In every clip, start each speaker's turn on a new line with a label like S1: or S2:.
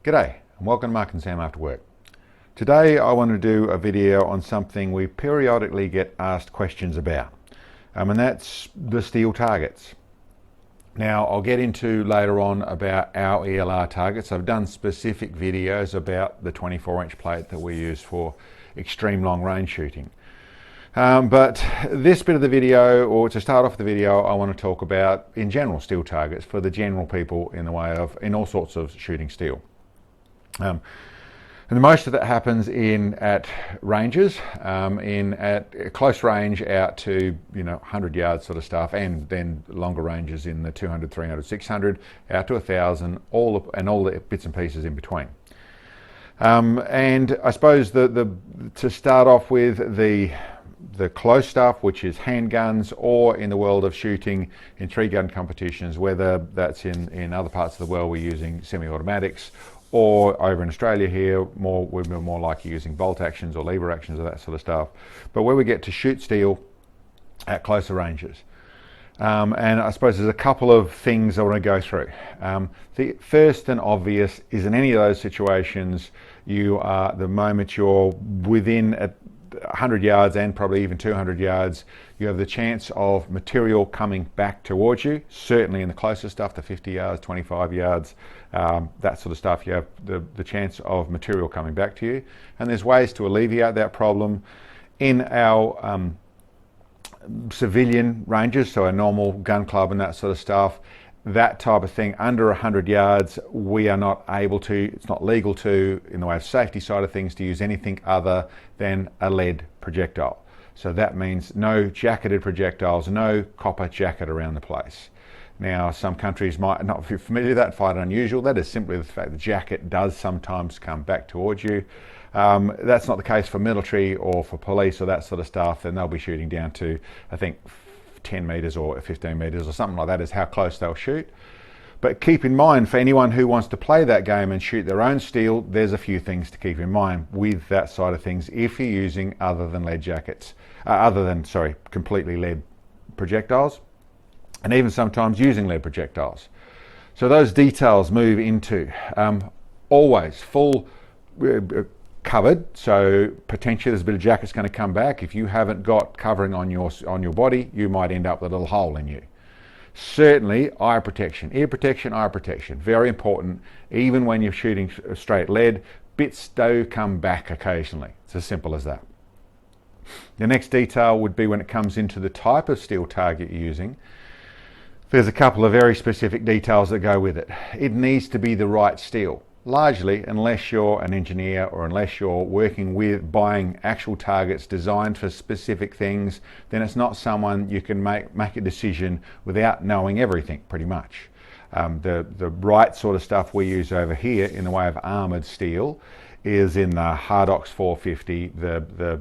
S1: G'day and welcome to Mark and Sam After Work. Today I want to do a video on something we periodically get asked questions about, and that's the steel targets. Now I'll get into later on about our ELR targets. I've done specific videos about the 24-inch plate that we use for extreme long range shooting. But this bit of the video, or to start off the video, I want to talk about in general steel targets for the general people in all sorts of shooting steel. And most of that happens at ranges, at close range out to 100 yards sort of stuff, and then longer ranges in the 200, 300, 600, out to 1,000, all the bits and pieces in between. And I suppose to start off with the close stuff, which is handguns, or in the world of shooting in 3-gun competitions, whether that's in other parts of the world we're using semi-automatics, or over in Australia here, we're more likely using bolt actions or lever actions or that sort of stuff. But where we get to shoot steel at closer ranges. And I suppose there's a couple of things I want to go through. The first and obvious is in any of those situations, the moment you're within 100 yards and probably even 200 yards, you have the chance of material coming back towards you. Certainly in the closer stuff, the 50 yards, 25 yards, that sort of stuff, you have the chance of material coming back to you. And there's ways to alleviate that problem. In our civilian ranges, so a normal gun club and that sort of stuff, that type of thing, under 100 yards, we are not able to, it's not legal to, in the way of safety side of things, to use anything other than a lead projectile. So that means no jacketed projectiles, no copper jacket around the place. Now, some countries might not be familiar with that, find it unusual. That is simply the fact the jacket does sometimes come back towards you. That's not the case for military or for police or that sort of stuff. Then they'll be shooting down to, I think, 10 metres or 15 metres or something like that is how close they'll shoot. But keep in mind, for anyone who wants to play that game and shoot their own steel, there's a few things to keep in mind with that side of things if you're using completely lead projectiles, and even sometimes using lead projectiles. So those details move into always full covered, so potentially there's a bit of jacket's going to come back. If you haven't got covering on your body, you might end up with a little hole in you. Certainly eye protection, ear protection, eye protection, very important. Even when you're shooting straight lead, bits do come back occasionally. It's as simple as that. The next detail would be when it comes into the type of steel target you're using. There's a couple of very specific details that go with it. It needs to be the right steel. Largely, unless you're an engineer or unless you're working with buying actual targets designed for specific things, then it's not someone you can make a decision without knowing everything, pretty much. The right sort of stuff we use over here in the way of armoured steel is in the Hardox 450, the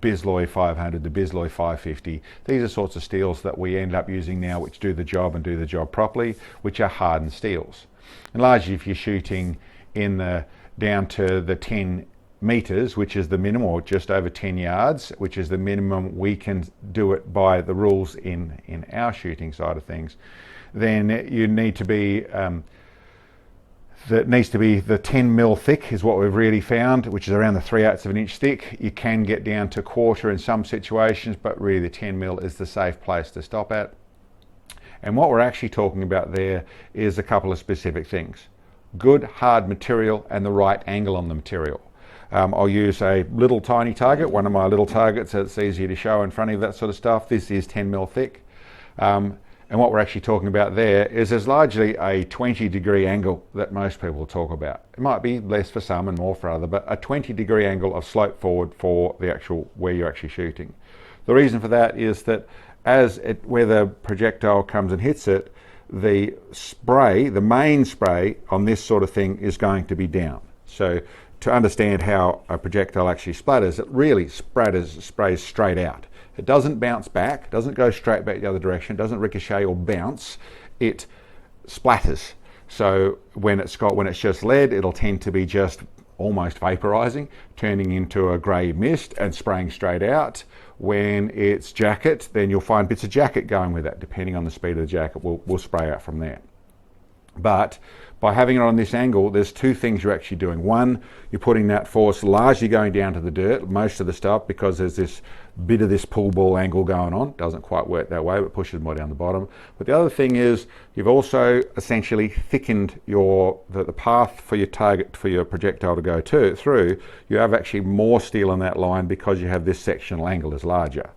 S1: Bisloi 500, the Bisloi 550. These are sorts of steels that we end up using now which do the job and do the job properly, which are hardened steels. And largely if you're shooting down to the 10 meters, which is the minimum, or just over 10 yards, which is the minimum we can do it by the rules in our shooting side of things, then you need to be that needs to be the 10 mil thick is what we've really found, which is around the 3/8 of an inch thick. You can get down to quarter in some situations, but really the 10 mil is the safe place to stop at. And what we're actually talking about there is a couple of specific things. Good hard material and the right angle on the material. I'll use a little tiny target, one of my little targets that's easier to show in front of you, that sort of stuff. This is 10 mil thick. And what we're actually talking about there is there's largely a 20-degree angle that most people talk about. It might be less for some and more for others, but a 20-degree angle of slope forward for the actual where you're actually shooting. The reason for that is that where the projectile comes and hits it, the main spray on this sort of thing is going to be down. So to understand how a projectile actually splatters, it really sprays straight out. It doesn't bounce back, doesn't go straight back the other direction, doesn't ricochet or bounce, it splatters. So when it's just lead, it'll tend to be just almost vaporizing, turning into a grey mist and spraying straight out. When it's jacket, then you'll find bits of jacket going with it. Depending on the speed of the jacket, we'll spray out from there. But by having it on this angle, there's two things you're actually doing. One, you're putting that force largely going down to the dirt, most of the stuff, because there's this bit of this pull ball angle going on. Doesn't quite work that way, but pushes more down the bottom. But the other thing is you've also essentially thickened the path for your target, for your projectile to go through. You have actually more steel on that line because you have this sectional angle is larger.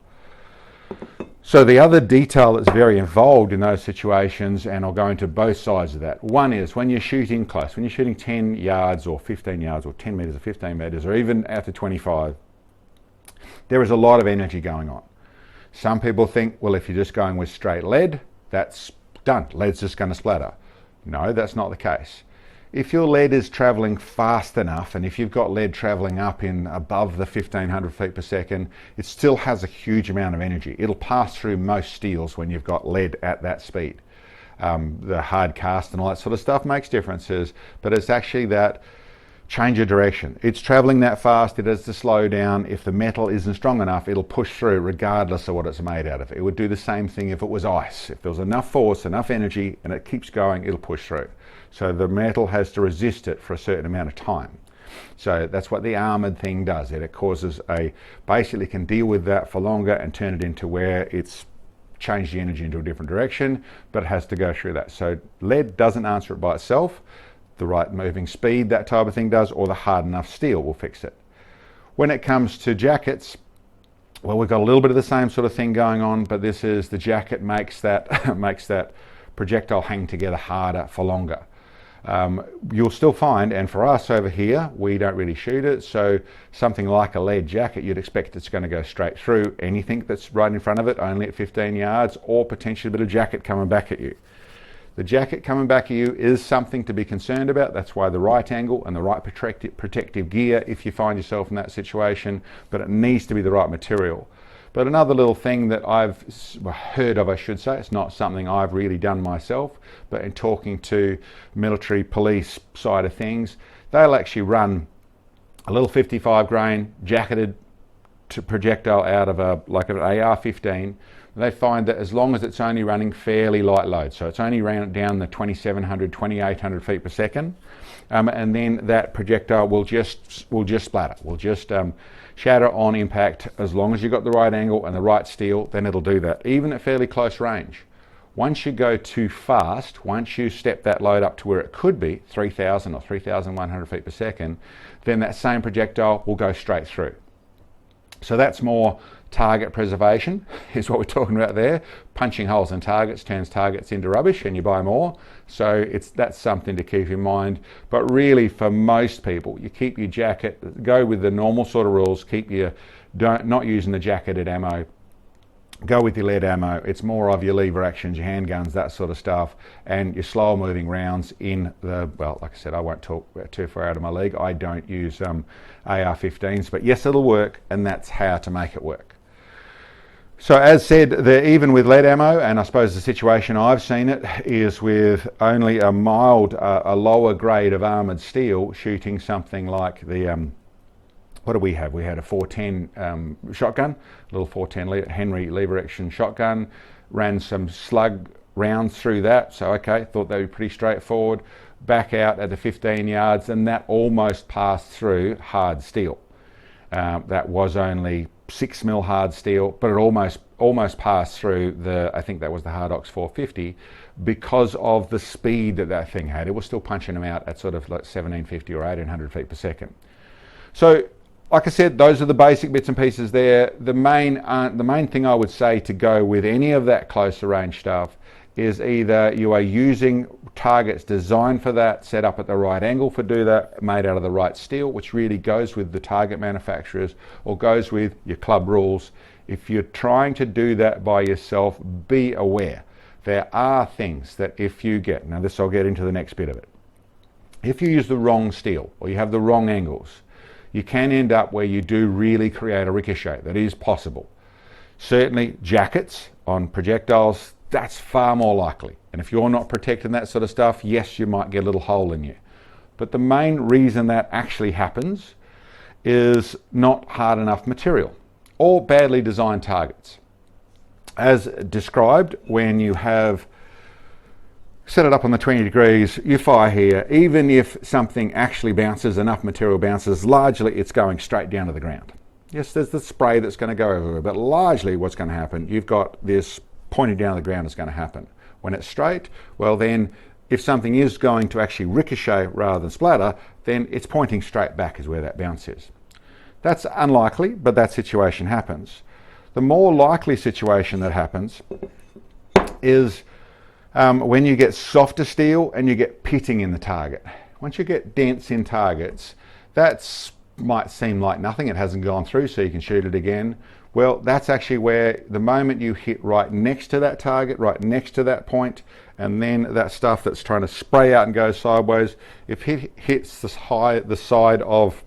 S1: So the other detail that's very involved in those situations, and I'll go into both sides of that. One is when you're shooting close, when you're shooting 10 yards or 15 yards or 10 metres or 15 metres or even out to 25, there is a lot of energy going on. Some people think, well, if you're just going with straight lead, that's done. Lead's just going to splatter. No, that's not the case. If your lead is travelling fast enough, and if you've got lead travelling up in above the 1500 feet per second, it still has a huge amount of energy. It'll pass through most steels when you've got lead at that speed. The hard cast and all that sort of stuff makes differences, but it's actually that change of direction. It's travelling that fast, it has to slow down. If the metal isn't strong enough, it'll push through regardless of what it's made out of. It would do the same thing if it was ice. If there was enough force, enough energy, and it keeps going, it'll push through. So the metal has to resist it for a certain amount of time. So that's what the armoured thing does. It causes basically can deal with that for longer and turn it into where it's changed the energy into a different direction, but it has to go through that. So lead doesn't answer it by itself. The right moving speed, that type of thing does, or the hard enough steel will fix it. When it comes to jackets, well, we've got a little bit of the same sort of thing going on, but this is the jacket makes that makes that projectile hang together harder for longer. You'll still find, and for us over here, we don't really shoot it, so something like a lead jacket, you'd expect it's going to go straight through anything that's right in front of it, only at 15 yards, or potentially a bit of jacket coming back at you. The jacket coming back at you is something to be concerned about. That's why the right angle and the right protective gear if you find yourself in that situation, but it needs to be the right material. But another little thing that I've heard of, I should say, it's not something I've really done myself, but in talking to military police side of things, they'll actually run a little 55 grain jacketed projectile out of like an AR-15. They find that as long as it's only running fairly light load, so it's only down the 2700, 2800 feet per second, and then that projectile will just splatter, will just shatter on impact. As long as you've got the right angle and the right steel, then it'll do that, even at fairly close range. Once you go too fast, once you step that load up to where it could be, 3000 or 3100 feet per second, then that same projectile will go straight through. So that's more target preservation, is what we're talking about there. Punching holes in targets turns targets into rubbish and you buy more. So that's something to keep in mind. But really for most people, you keep your jacket, go with the normal sort of rules, not using the jacketed ammo. Go with your lead ammo. It's more of your lever actions, your handguns, that sort of stuff, and your slower moving rounds in the, well, like I said, I won't talk too far out of my league. I don't use AR-15s, but yes, it'll work, and that's how to make it work. So as said, even with lead ammo, and I suppose the situation I've seen it is with only a lower grade of armoured steel shooting something like the, what do we have? We had a 410 shotgun, a little 410 Henry lever action shotgun, ran some slug rounds through that, so okay, thought they were pretty straightforward. Back out at the 15 yards, and that almost passed through hard steel. That was only 6mm hard steel, but it almost passed through I think that was the Hardox 450, because of the speed that thing had. It was still punching them out at sort of like 1750 or 1800 feet per second. So, like I said, those are the basic bits and pieces there. The main thing I would say to go with any of that closer range stuff is either you are using targets designed for that, set up at the right angle for do that, made out of the right steel, which really goes with the target manufacturers, or goes with your club rules. If you're trying to do that by yourself, be aware. There are things that if you get, now this I'll get into the next bit of it. If you use the wrong steel, or you have the wrong angles, you can end up where you do really create a ricochet. That is possible. Certainly jackets on projectiles, that's far more likely. And if you're not protecting that sort of stuff, yes, you might get a little hole in you. But the main reason that actually happens is not hard enough material or badly designed targets. As described, when you have set it up on the 20 degrees, you fire here. Even if something actually bounces, enough material bounces, largely it's going straight down to the ground. Yes, there's the spray that's going to go everywhere, but largely what's going to happen, you've got this pointing down to the ground is going to happen. When it's straight, well then, if something is going to actually ricochet rather than splatter, then it's pointing straight back is where that bounce is. That's unlikely, but that situation happens. The more likely situation that happens is when you get softer steel and you get pitting in the target. Once you get dents in targets, that might seem like nothing, it hasn't gone through, so you can shoot it again. Well, that's actually where the moment you hit right next to that target, right next to that point, and then that stuff that's trying to spray out and go sideways, if it hits the side of,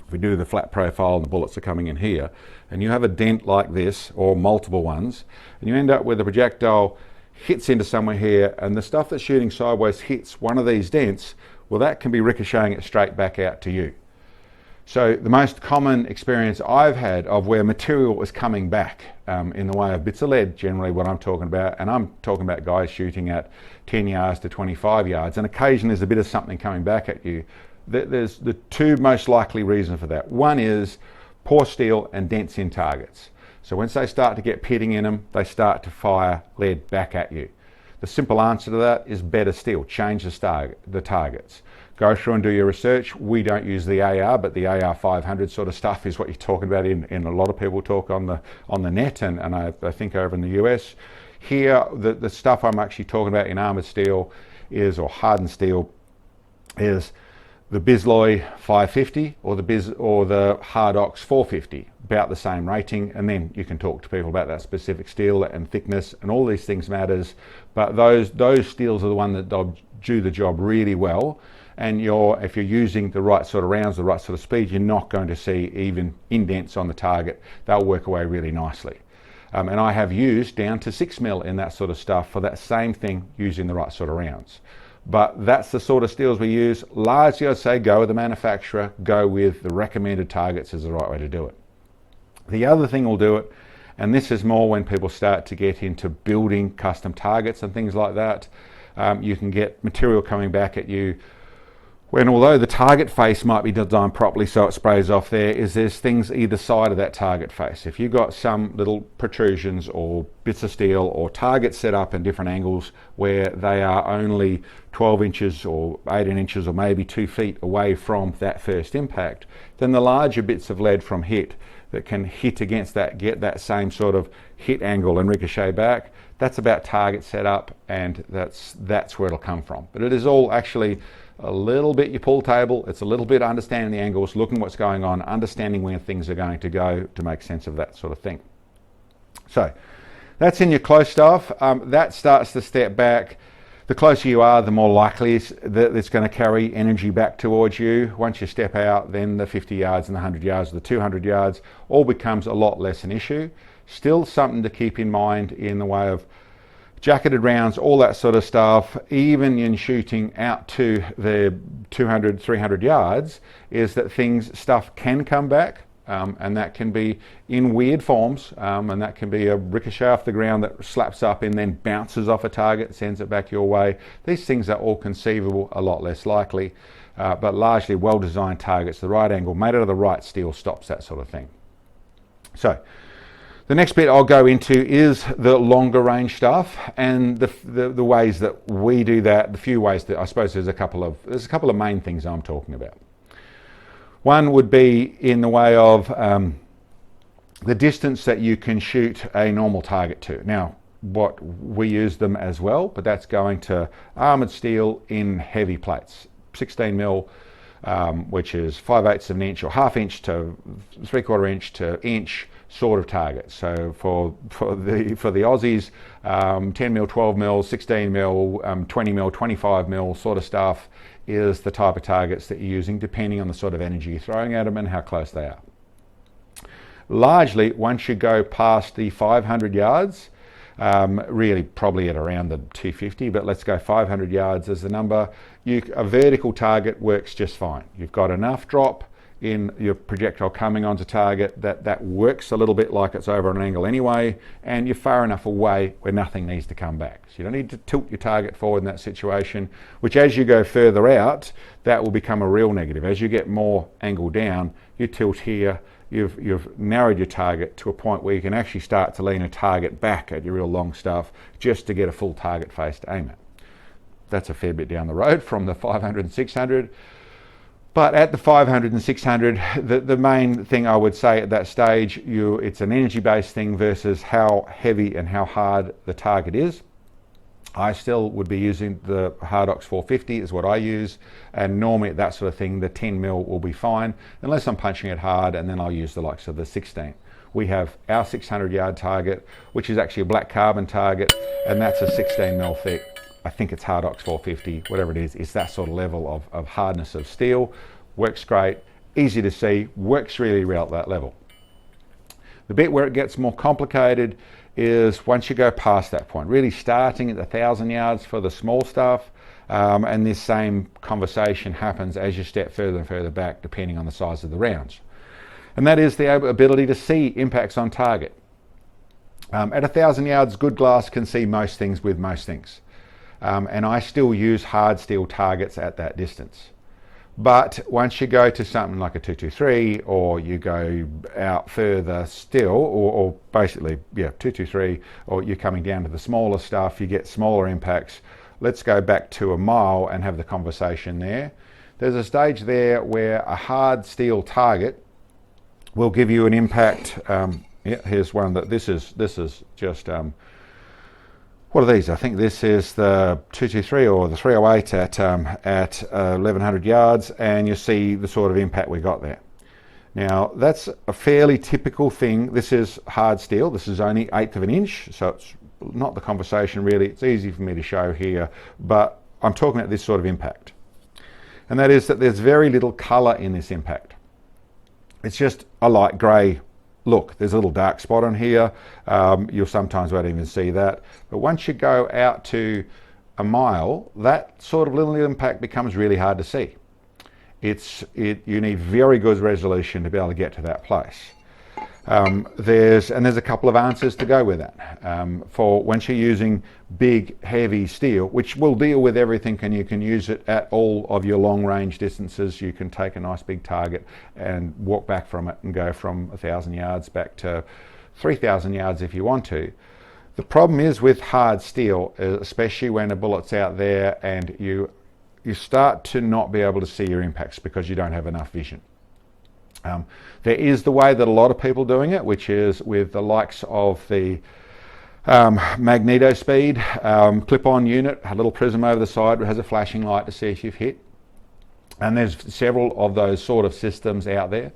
S1: if we do the flat profile and the bullets are coming in here, and you have a dent like this, or multiple ones, and you end up with a projectile hits into somewhere here, and the stuff that's shooting sideways hits one of these dents, well, that can be ricocheting it straight back out to you. So the most common experience I've had of where material is coming back in the way of bits of lead, generally what I'm talking about, and I'm talking about guys shooting at 10 yards to 25 yards, and occasionally there's a bit of something coming back at you. There's the two most likely reasons for that. One is poor steel and dents in targets. So once they start to get pitting in them, they start to fire lead back at you. The simple answer to that is better steel. Change the targets. Go through and do your research. We don't use the AR, but the AR 500 sort of stuff is what you're talking about in a lot of people talk on the net, and I think over in the US. Here, the stuff I'm actually talking about in armored steel is, or hardened steel, is the Bisloi 550 or the Hardox 450, about the same rating, and then you can talk to people about that specific steel and thickness, and all these things matters, but those steels are the one that do the job really well. And if you're using the right sort of rounds, the right sort of speed, you're not going to see even indents on the target. They'll work away really nicely. And I have used down to 6mm in that sort of stuff for that same thing, using the right sort of rounds. But that's the sort of steels we use. Largely, I'd say go with the manufacturer, go with the recommended targets is the right way to do it. The other thing will do it, and this is more when people start to get into building custom targets and things like that, you can get material coming back at you when, although the target face might be designed properly so it sprays off there's things either side of that target face. If you've got some little protrusions or bits of steel or targets set up in different angles where they are only 12 inches or 18 inches or maybe 2 feet away from that first impact, then the larger bits of lead from hit that can hit against that, get that same sort of hit angle and ricochet back, that's about target setup, and that's where it'll come from. But it is all actually a little bit your pool table, it's a little bit understanding the angles, looking what's going on, understanding where things are going to go to make sense of that sort of thing. So that's in your close stuff. That starts to step back. The closer you are, the more likely that it's going to carry energy back towards you. Once you step out, then the 50 yards and the 100 yards, the 200 yards, all becomes a lot less an issue. Still something to keep in mind in the way of jacketed rounds, all that sort of stuff, even in shooting out to the 200, 300 yards, is that stuff can come back, and that can be in weird forms, and that can be a ricochet off the ground that slaps up and then bounces off a target, sends it back your way. These things are all conceivable, a lot less likely, but largely well-designed targets, the right angle, made out of the right steel, stops that sort of thing. So, the next bit I'll go into is the longer range stuff, and the ways that we do that. The few ways that I suppose there's a couple of main things I'm talking about. One would be in the way of the distance that you can shoot a normal target to. Now, what we use them as well, but that's going to armoured steel in heavy plates, 16mm, which is 5/8 of an inch or half inch to 3/4 inch to inch sort of target. So for the Aussies, 10mm, 12mm, 16mm, 20mm, 25mm sort of stuff is the type of targets that you're using, depending on the sort of energy you're throwing at them and how close they are. Largely, once you go past the 500 yards, really probably at around the 250, but let's go 500 yards as the number, a vertical target works just fine. You've got enough drop in your projectile coming onto target that works a little bit like it's over an angle anyway, and you're far enough away where nothing needs to come back. So you don't need to tilt your target forward in that situation, which as you go further out, that will become a real negative. As you get more angle down, you tilt here, you've narrowed your target to a point where you can actually start to lean a target back at your real long stuff just to get a full target face to aim at. That's a fair bit down the road from the 500 and 600. But at the 500 and 600, the main thing I would say at that stage, it's an energy-based thing versus how heavy and how hard the target is. I still would be using the Hardox 450 is what I use, and normally at that sort of thing the 10 mil will be fine unless I'm punching it hard, and then I'll use the likes of the 16. We have our 600 yard target, which is actually a black carbon target, and that's a 16 mil thick. I think it's Hardox 450, whatever it is. It's that sort of level of hardness of steel. Works great, easy to see, works really well at that level. The bit where it gets more complicated is once you go past that point, really starting at the 1,000 yards for the small stuff, and this same conversation happens as you step further and further back depending on the size of the rounds. And that is the ability to see impacts on target. At 1,000 yards, good glass can see most things with most things. And I still use hard steel targets at that distance. But once you go to something like a 223, or you go out further still, or basically, 223, or you're coming down to the smaller stuff, you get smaller impacts. Let's go back to a mile and have the conversation there. There's a stage there where a hard steel target will give you an impact. Here's one that this is just, what are these? I think this is the 223 or the 308 at 1,100 yards, and you see the sort of impact we got there. Now that's a fairly typical thing. This is hard steel. This is only 1/8 of an inch, so it's not the conversation really. It's easy for me to show here, but I'm talking about this sort of impact. And that is that there's very little colour in this impact. It's just a light grey look. There's a little dark spot on here. You'll sometimes won't even see that. But once you go out to a mile, that sort of little impact becomes really hard to see. You need very good resolution to be able to get to that place. There's a couple of answers to go with that. For once you're using big, heavy steel, which will deal with everything, and you can use it at all of your long range distances. You can take a nice big target and walk back from it and go from 1,000 yards back to 3,000 yards if you want to. The problem is with hard steel, especially when a bullet's out there and you start to not be able to see your impacts because you don't have enough vision. There is the way that a lot of people are doing it, which is with the likes of the magneto speed clip-on unit, a little prism over the side that has a flashing light to see if you've hit. And there's several of those sort of systems out there.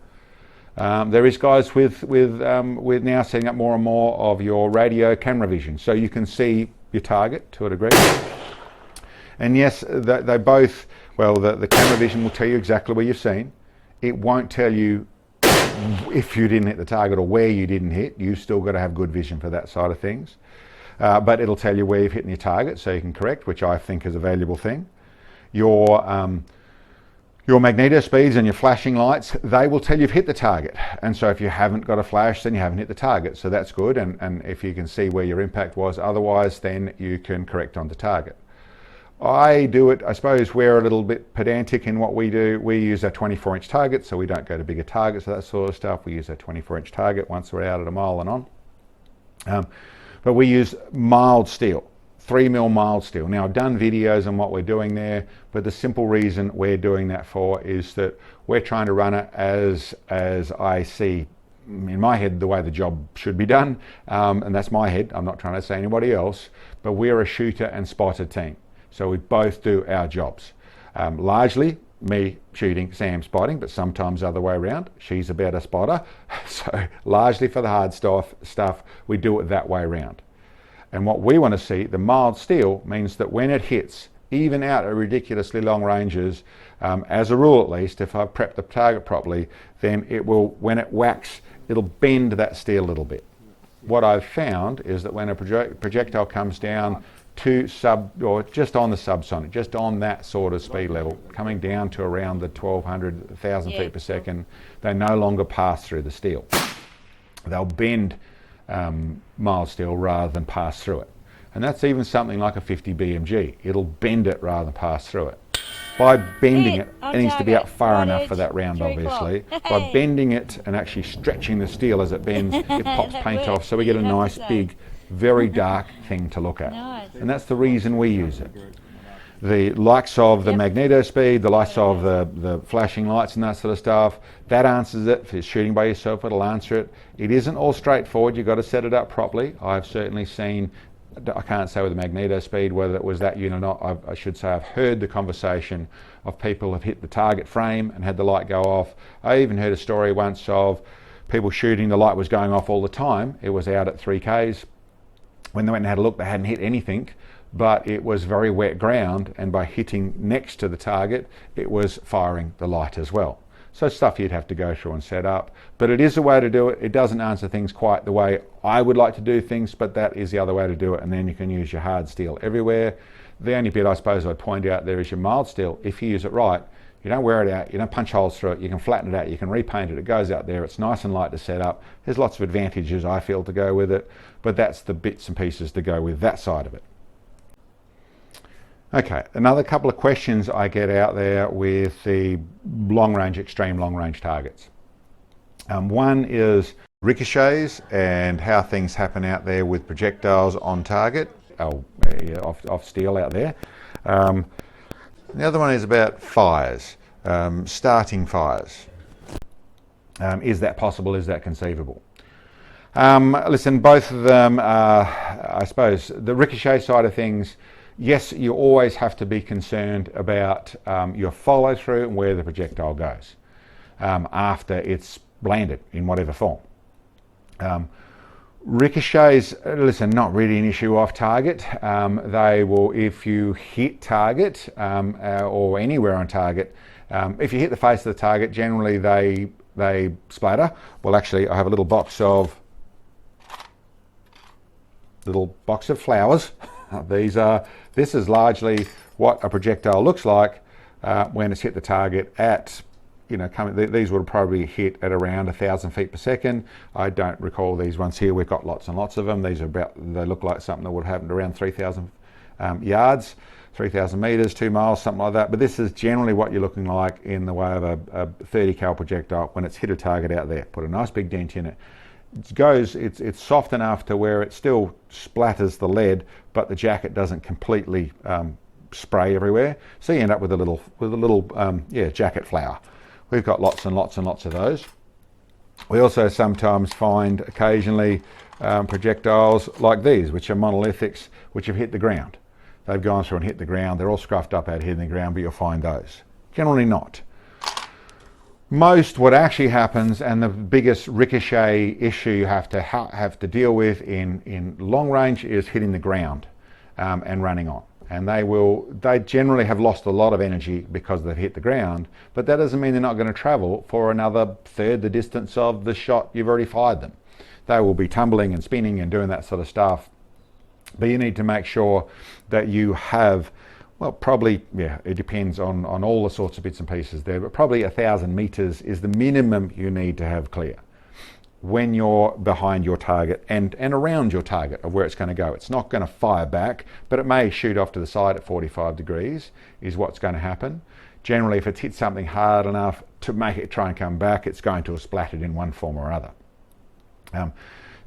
S1: There is guys with now setting up more and more of your radio camera vision, so you can see your target to a degree. And yes, they both, the camera vision will tell you exactly where you've seen. It won't tell you if you didn't hit the target or where you didn't hit. You've still got to have good vision for that side of things. But it'll tell you where you've hit your target so you can correct, which I think is a valuable thing. Your magneto speeds and your flashing lights, they will tell you've hit the target. And so if you haven't got a flash, then you haven't hit the target. So that's good. And if you can see where your impact was otherwise, then you can correct on the target. I do it, I suppose we're a little bit pedantic in what we do. We use a 24-inch target, so we don't go to bigger targets, that sort of stuff. We use a 24-inch target once we're out at a mile and on. But we use mild steel, 3mm mild steel. Now I've done videos on what we're doing there, but the simple reason we're doing that for is that we're trying to run it as I see in my head the way the job should be done. And that's my head, I'm not trying to say anybody else, but we're a shooter and spotter team. So we both do our jobs. Largely me shooting, Sam spotting, but sometimes the other way around. She's a better spotter. So largely for the hard stuff, we do it that way around. And what we want to see, the mild steel, means that when it hits, even out at ridiculously long ranges, as a rule at least, if I've prepped the target properly, then it will, when it whacks, it'll bend that steel a little bit. What I've found is that when a projectile comes down to or just on the subsonic, just on that sort of speed level, coming down to around the 1200, 1000 feet per second, they no longer pass through the steel. They'll bend mild steel rather than pass through it. And that's even something like a 50 BMG. It'll bend it rather than pass through it. By bending it needs to be up far enough for that round, obviously. By bending it and actually stretching the steel as it bends, it pops paint off, so we get a nice big, very dark thing to look at. And that's the reason we use it. The likes of the magneto speed, the likes of the flashing lights and that sort of stuff, that answers it. If it's shooting by yourself, it'll answer it. It isn't all straightforward. You've got to set it up properly. I've certainly seen, I can't say with the magneto speed whether it was that unit or not. I should say I've heard the conversation of people have hit the target frame and had the light go off. I even heard a story once of people shooting, the light was going off all the time. It was out at 3Ks. When they went and had a look, they hadn't hit anything, but it was very wet ground, and by hitting next to the target, it was firing the light as well. So stuff you'd have to go through and set up, but it is a way to do it. It doesn't answer things quite the way I would like to do things, but that is the other way to do it, and then you can use your hard steel everywhere. The only bit I suppose I'd point out there is your mild steel. If you use it right, you don't wear it out, you don't punch holes through it, you can flatten it out, you can repaint it, it goes out there, it's nice and light to set up. There's lots of advantages I feel to go with it, but that's the bits and pieces to go with that side of it. Okay, another couple of questions I get out there with the extreme long range targets. One is ricochets and how things happen out there with projectiles on target, off steel out there. The other one is about fires, starting fires. Is that possible? Is that conceivable? Listen, both of them are, I suppose, the ricochet side of things. Yes, you always have to be concerned about your follow through and where the projectile goes after it's landed in whatever form. Ricochets, listen, not really an issue off target. They will, if you hit target or anywhere on target, if you hit the face of the target, generally they splatter. Well, actually, I have a little box of flowers. This is largely what a projectile looks like when it's hit the target at, these would probably hit at around 1000 feet per second. I don't recall these ones here. We've got lots and lots of them. These are they look like something that would have happened around 3000 yards, 3000 meters, 2 miles, something like that. But this is generally what you're looking like in the way of a 30 cal projectile when it's hit a target out there. Put a nice big dent in it. It's soft enough to where it still splatters the lead, but the jacket doesn't completely spray everywhere. So you end up with a little jacket flower. We've got lots and lots and lots of those. We also sometimes find occasionally projectiles like these, which are monolithics, which have hit the ground. They've gone through and hit the ground. They're all scruffed up out here in the ground, but you'll find those. Generally not. Most what actually happens, and the biggest ricochet issue you have to deal with in long range, is hitting the ground and running on. And they generally have lost a lot of energy because they've hit the ground, but that doesn't mean they're not going to travel for another third the distance of the shot you've already fired them. They will be tumbling and spinning and doing that sort of stuff. But you need to make sure that you have, well, probably, it depends on all the sorts of bits and pieces there, but probably 1000 meters is the minimum you need to have clear when you're behind your target and around your target of where it's going to go. It's not going to fire back, but it may shoot off to the side at 45 degrees is what's going to happen. Generally, if it's hit something hard enough to make it try and come back, it's going to have splattered in one form or other.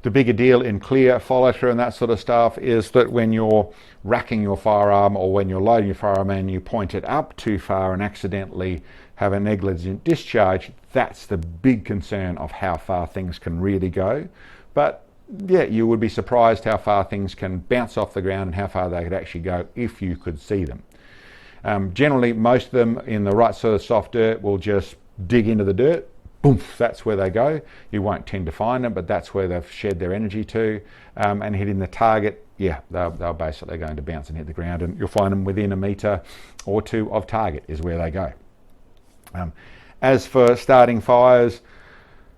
S1: The bigger deal in clear follow through and that sort of stuff is that when you're racking your firearm or when you're loading your firearm and you point it up too far and accidentally have a negligent discharge, that's the big concern of how far things can really go. But yeah, you would be surprised how far things can bounce off the ground and how far they could actually go if you could see them. Generally, most of them in the right sort of soft dirt will just dig into the dirt. Boom, that's where they go. You won't tend to find them, but that's where they've shed their energy to. And hitting the target, they're basically going to bounce and hit the ground, and you'll find them within a metre or two of target is where they go. As for starting fires,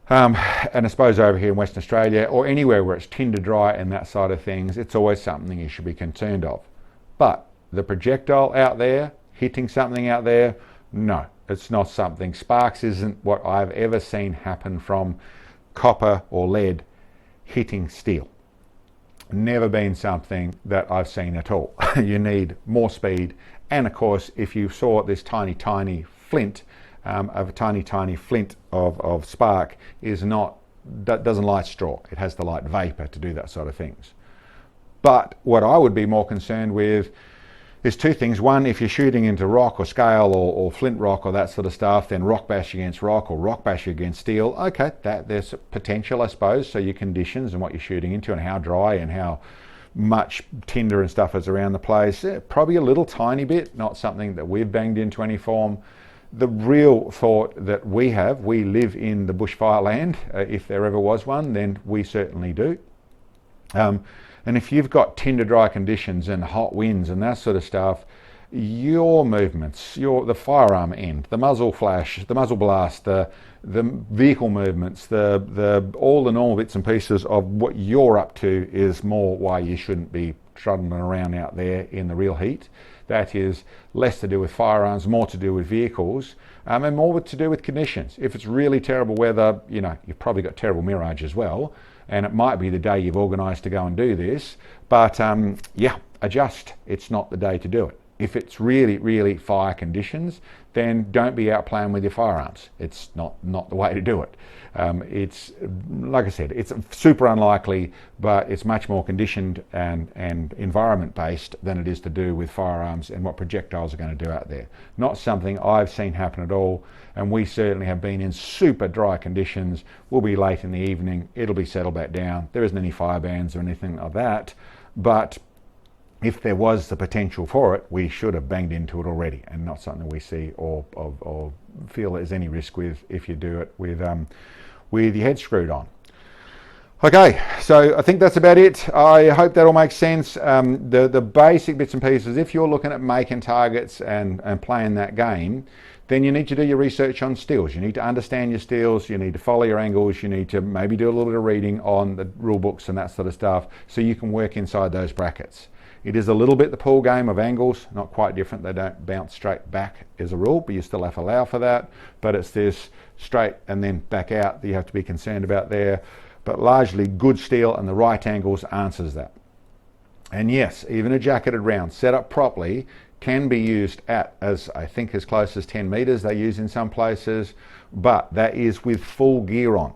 S1: and I suppose over here in Western Australia or anywhere where it's tinder dry and that side of things, it's always something you should be concerned of. But the projectile out there, hitting something out there, no, it's not something. Sparks isn't what I've ever seen happen from copper or lead hitting steel. Never been something that I've seen at all. You need more speed, and of course, if you saw this tiny flint, a tiny flint of spark doesn't light straw. It has to light vapor to do that sort of things. But what I would be more concerned with is two things. One, if you're shooting into rock or scale or flint rock or that sort of stuff, then rock bash against rock or rock bash against steel. Okay, there's potential, I suppose. So your conditions and what you're shooting into and how dry and how much tinder and stuff is around the place. Probably a little tiny bit, not something that we've banged into any form. The real thought that we live in the bushfire land. If there ever was one, then we certainly do. And if you've got tinder dry conditions and hot winds and that sort of stuff, your movements, the firearm end, the muzzle flash, the muzzle blast, the vehicle movements, all the normal bits and pieces of what you're up to is more why you shouldn't be trundling around out there in the real heat. That is less to do with firearms, more to do with vehicles, and more to do with conditions. If it's really terrible weather, you've probably got terrible mirage as well. And it might be the day you've organised to go and do this, but adjust. It's not the day to do it. If it's really fire conditions, then don't be out playing with your firearms. It's not the way to do it. It's, like I said, it's super unlikely, but it's much more conditioned and environment based than it is to do with firearms and what projectiles are going to do out there. Not something I've seen happen at all, and we certainly have been in super dry conditions. We'll be late in the evening, it'll be settled back down. There isn't any fire bans or anything like that, but if there was the potential for it, we should have banged into it already, and not something we see or feel there's any risk with if you do it with your head screwed on. Okay, so I think that's about it. I hope that all makes sense. The basic bits and pieces, if you're looking at making targets and playing that game, then you need to do your research on steels. You need to understand your steels, you need to follow your angles, you need to maybe do a little bit of reading on the rule books and that sort of stuff so you can work inside those brackets. It is a little bit the pool game of angles, not quite different. They don't bounce straight back as a rule, but you still have to allow for that. But it's this straight and then back out that you have to be concerned about there. But largely good steel and the right angles answers that. And yes, even a jacketed round set up properly can be used at, as I think as close as 10 meters they use in some places, but that is with full gear on.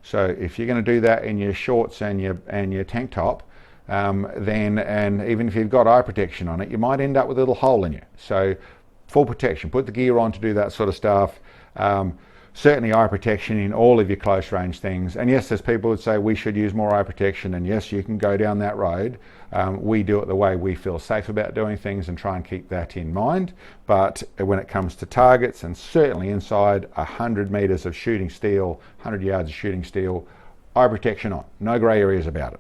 S1: So if you're going to do that in your shorts and your tank top, then, and even if you've got eye protection on it, you might end up with a little hole in you. So full protection, put the gear on to do that sort of stuff. Certainly eye protection in all of your close range things. And yes, there's people that say we should use more eye protection, and yes, you can go down that road. We do it the way we feel safe about doing things and try and keep that in mind. But when it comes to targets, and certainly inside 100 meters of shooting steel, 100 yards of shooting steel, eye protection on, no grey areas about it.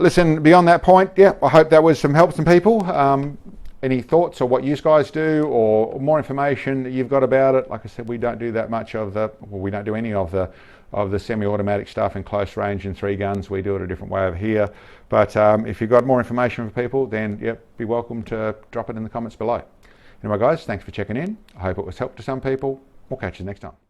S1: Listen, beyond that point, I hope that was some help to people. Any thoughts or what you guys do or more information that you've got about it? Like I said, we don't do that much we don't do any of the semi-automatic stuff in close range and 3 guns. We do it a different way over here. But if you've got more information for people, then be welcome to drop it in the comments below. Anyway, guys, thanks for checking in. I hope it was help to some people. We'll catch you next time.